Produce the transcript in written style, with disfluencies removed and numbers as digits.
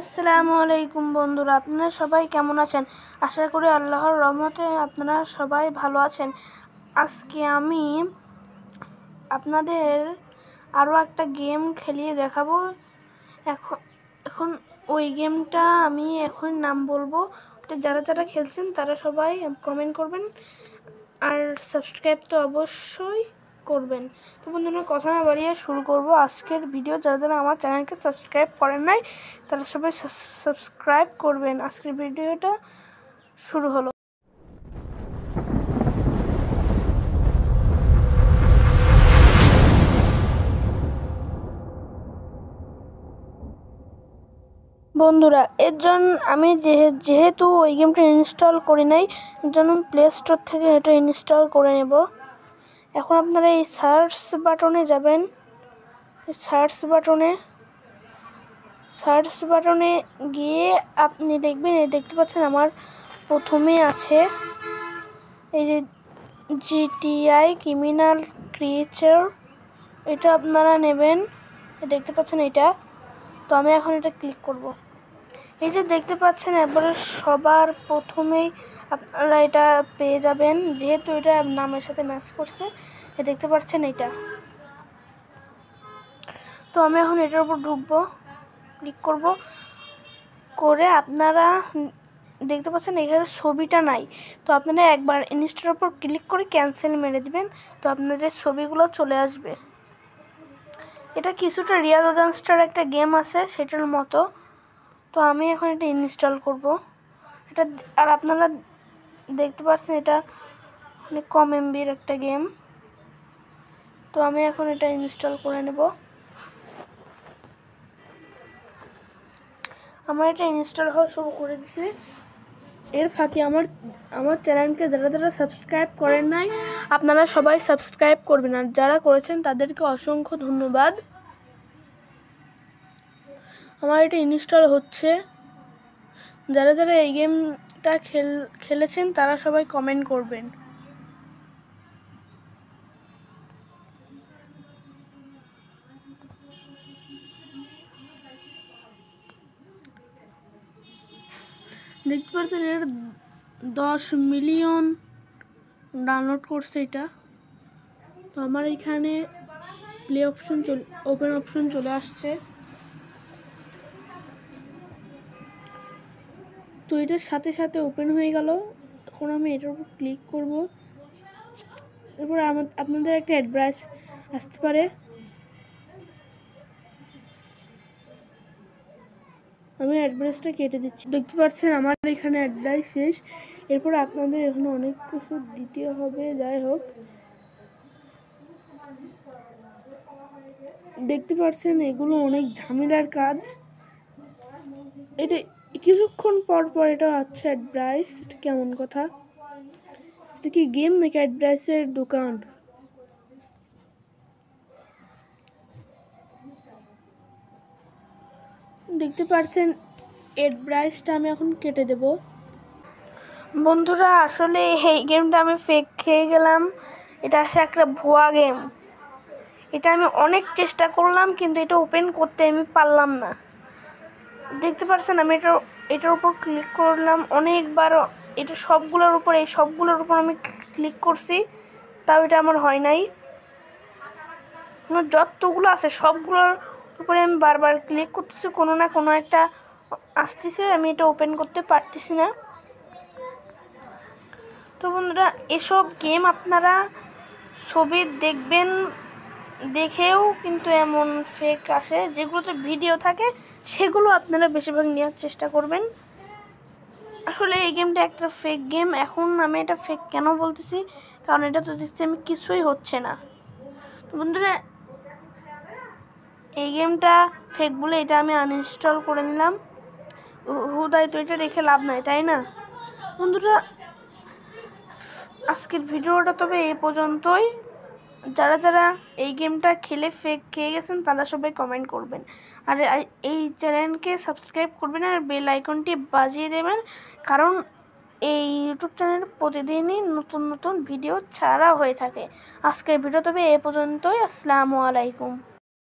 আসসালামু আলাইকুম বন্ধুরা, আপনারা সবাই কেমন আছেন? আশা করি আল্লাহর রহমতে আপনারা সবাই ভালো আছেন। আজকে আমি আপনাদের আরও একটা গেম খেলিয়ে দেখাবো। এখন ওই গেমটা আমি এখন নাম বলবো, যারা যারা খেলছেন তারা সবাই কমেন্ট করবেন আর সাবস্ক্রাইব তো অবশ্যই করবেন। তো বন্ধুরা, কথা না বাড়িয়ে শুরু করব আজকের ভিডিও। যারা যারা আমার চ্যানেলকে সাবস্ক্রাইব করেন নাই তারা সবাই সাবস্ক্রাইব করবেন। আজকের ভিডিওটা শুরু হলো। বন্ধুরা, এর জন্য আমি যেহেতু ওই গেমটা ইনস্টল করি নাই, এর জন্য প্লে স্টোর থেকে এটা ইনস্টল করে নেব। এখন আপনারা এই সার্চ বাটনে যাবেন। সার্চ বাটনে গিয়ে আপনি দেখবেন, দেখতে পাচ্ছেন আমার প্রথমে আছে এই যে জিটিআই ক্রিমিনাল ক্রিয়েচার। এটা আপনারা নেবেন, দেখতে পাচ্ছেন এটা। তো আমি এখন এটা ক্লিক করব। এই যে দেখতে পাচ্ছেন একবারে সবার প্রথমেই আপনারা এটা পেয়ে যাবেন, যেহেতু এটা নামের সাথে ম্যাচ করছে। দেখতে পাচ্ছেন এটা। তো আমি এখন এটার উপর ঢুকবো, ক্লিক করব। করে আপনারা দেখতে পাচ্ছেন এখানে ছবিটা নাই। তো আপনারা একবার ইনস্টলের উপর ক্লিক করে ক্যান্সেল মেরে দিবেন। তো আপনাদের ছবিগুলো চলে আসবে। এটা কিছুটা রিয়াল গ্যাংস্টার একটা গেম আছে সেটার মতো। তো আমি এখন এটা ইনস্টল করব এটা। আর আপনারা দেখতে পাচ্ছেন এটা অনেক কম এমবির একটা গেম। তো আমি এখন এটা ইনস্টল করে নেব। আমার এটা ইনস্টল হওয়া শুরু করে দিছে। এর ফাঁকে আমার চ্যানেলকে যারা যারা সাবস্ক্রাইব করেন নাই আপনারা সবাই সাবস্ক্রাইব করবেন, আর যারা করেছেন তাদেরকে অসংখ্য ধন্যবাদ। আমার এটা ইনস্টল হচ্ছে। যারা যারা এই গেমটা খেলেছেন তারা সবাই কমেন্ট করবেন। দেখতে পাচ্ছেন এর 10 মিলিয়ন ডাউনলোড করছে এটা। তো আমার এখানে প্লে অপশন ওপেন অপশন চলে আসছে। তো এটার সাথে সাথে ওপেন হয়ে গেল। এখন আমি এটার উপর ক্লিক করব। এরপর আপনাদের একটা অ্যাডভাইস আসতে পারে। আমি অ্যাডভাইসটা কেটে দিচ্ছি। দেখতে পাচ্ছেন আমার এখানে অ্যাডভাইস শেষ। এরপর আপনাদের এখানে অনেক কিছু দিতে হবে। যাই হোক, দেখতে পাচ্ছেন এগুলো অনেক ঝামেলার কাজ। এটা কিছুক্ষণ পর পর এটা হচ্ছে অ্যাডভাইস। এটা কেমন কথা? এটা কি গেম নাকি অ্যাডভাইসের দোকান? দেখতে পাচ্ছেন অ্যাডভাইসটা আমি এখন কেটে দেব। বন্ধুরা, আসলে এই গেমটা আমি ফেক খেয়ে গেলাম। এটা আসলে একটা ভুয়া গেম। এটা আমি অনেক চেষ্টা করলাম কিন্তু এটা ওপেন করতে আমি পারলাম না। দেখতে পাচ্ছেন আমি এটার উপর ক্লিক করলাম অনেকবার। এটা সবগুলোর উপর আমি ক্লিক করছি, তাও এটা আমার হয় নাই। যতগুলো আছে সবগুলোর উপরে আমি বারবার ক্লিক করতেছি, কোনো না কোনো একটা আসতেছে, আমি এটা ওপেন করতে পারতেছি না। তো বন্ধুরা, এসব গেম আপনারা ছবি দেখবেন, দেখেও কিন্তু এমন ফেক আসে। যেগুলোতে ভিডিও থাকে সেগুলো আপনারা বেশিরভাগ নেওয়ার চেষ্টা করবেন। আসলে এই গেমটা একটা ফেক গেম। এখন আমি এটা ফেক কেন বলতেছি, কারণ এটা তো দেখছি আমি কিছুই হচ্ছে না। তো বন্ধুরা, এই গেমটা ফেক বলে এটা আমি আনইনস্টল করে নিলাম। হুদাই তো এটা রেখে লাভ নাই, তাই না বন্ধুরা? আজকের ভিডিওটা তবে এই পর্যন্তই। যারা যারা এই গেমটা খেলে ফেক খেয়ে গেছেন তারা সবাই কমেন্ট করবেন, আর এই চ্যানেলকে সাবস্ক্রাইব করবেন আর বেল আইকনটি বাজিয়ে দেবেন, কারণ এই ইউটিউব চ্যানেল প্রতিদিনই নতুন নতুন ভিডিও ছাড়া হয়ে থাকে। আজকের ভিডিও তবে এই পর্যন্তই। আসসালামু আলাইকুম।